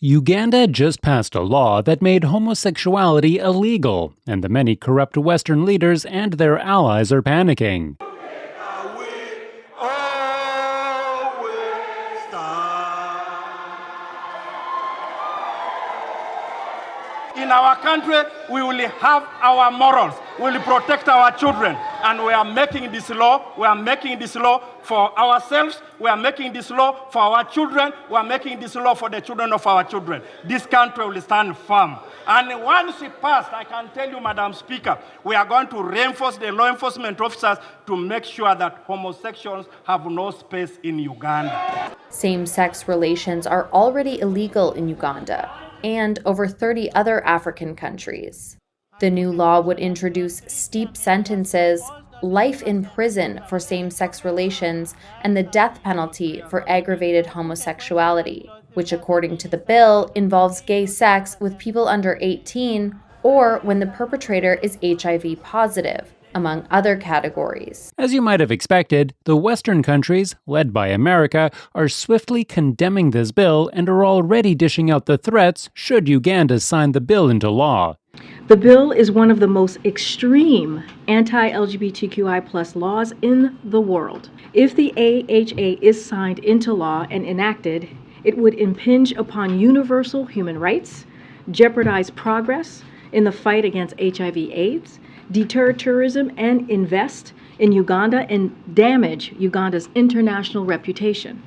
Uganda just passed a law that made homosexuality illegal, and the many corrupt Western leaders and their allies are panicking. In our country, we will have our morals. We will protect our children. And we are making this law. We are making this law for ourselves. We are making this law for our children. We are making this law for the children of our children. This country will stand firm. And once it passed, I can tell you, Madam Speaker, we are going to reinforce the law enforcement officers to make sure that homosexuals have no space in Uganda. Same-sex relations are already illegal in Uganda and over 30 other African countries. The new law would introduce steep sentences, life in prison for same-sex relations, and the death penalty for aggravated homosexuality, which according to the bill involves gay sex with people under 18 or when the perpetrator is HIV positive, among other categories. As you might have expected, the Western countries, led by America, are swiftly condemning this bill and are already dishing out the threats should Uganda sign the bill into law. The bill is one of the most extreme anti-LGBTQi+ laws in the world. If the AHA is signed into law and enacted, it would impinge upon universal human rights, jeopardize progress in the fight against HIV/AIDS, deter tourism, and invest in Uganda and damage Uganda's international reputation.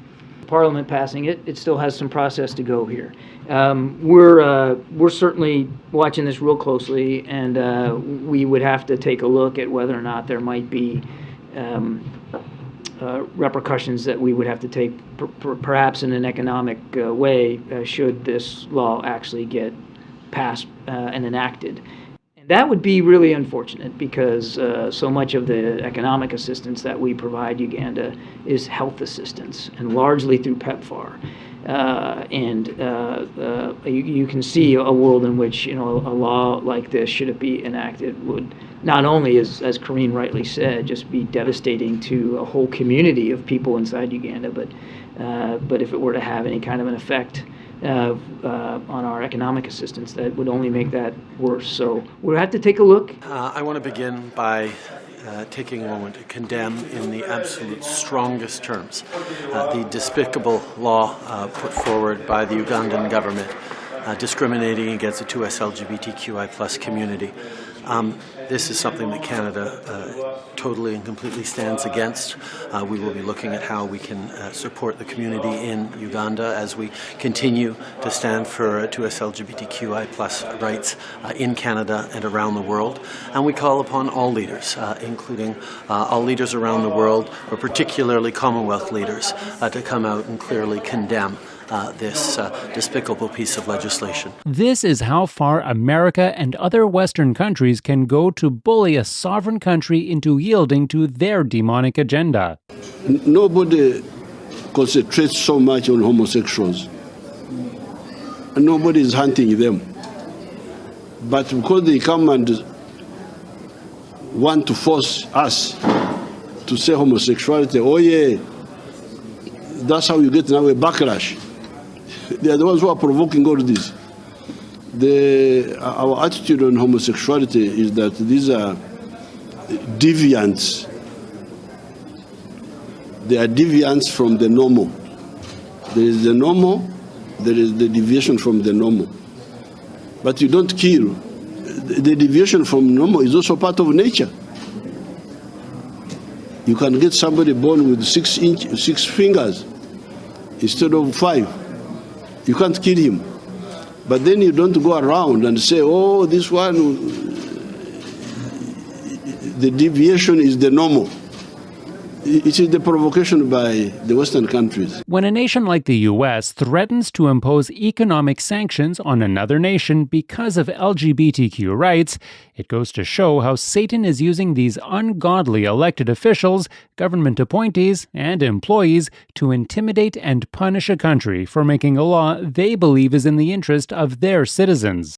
Parliament passing it, it still has some process to go here. We're certainly watching this real closely, and we would have to take a look at whether or not there might be repercussions that we would have to take, perhaps in an economic way, should this law actually get passed and enacted. That would be really unfortunate because so much of the economic assistance that we provide Uganda is health assistance, and largely through PEPFAR. You can see a world in which a law like this, should it be enacted, would not only, as Karine rightly said, just be devastating to a whole community of people inside Uganda, but if it were to have any kind of an effect on our economic assistance, that would only make that worse. So we'll have to take a look. I want to begin by taking a moment to condemn in the absolute strongest terms the despicable law put forward by the Ugandan government discriminating against the 2S LGBTQi+ community. This is something that Canada totally and completely stands against. We will be looking at how we can support the community in Uganda as we continue to stand for 2S LGBTQi+ rights in Canada and around the world. And we call upon all leaders, including all leaders around the world, but particularly Commonwealth leaders, to come out and clearly condemn this despicable piece of legislation. This is how far America and other Western countries can go to bully a sovereign country into yielding to their demonic agenda. Nobody concentrates so much on homosexuals. Nobody is hunting them. But because they come and want to force us to say homosexuality, oh yeah, that's how you get now a backlash. They are the ones who are provoking all this. Our attitude on homosexuality is that these are deviants. They are deviants from the normal. There is the normal, there is the deviation from the normal. But you don't kill. The deviation from normal is also part of nature. You can get somebody born with 6 fingers instead of 5. You can't kill him. But then you don't go around and say, oh, this one, the deviation is the normal. It is the provocation by the Western countries. When a nation like the US threatens to impose economic sanctions on another nation because of LGBTQ rights, it goes to show how Satan is using these ungodly elected officials, government appointees, and employees to intimidate and punish a country for making a law they believe is in the interest of their citizens.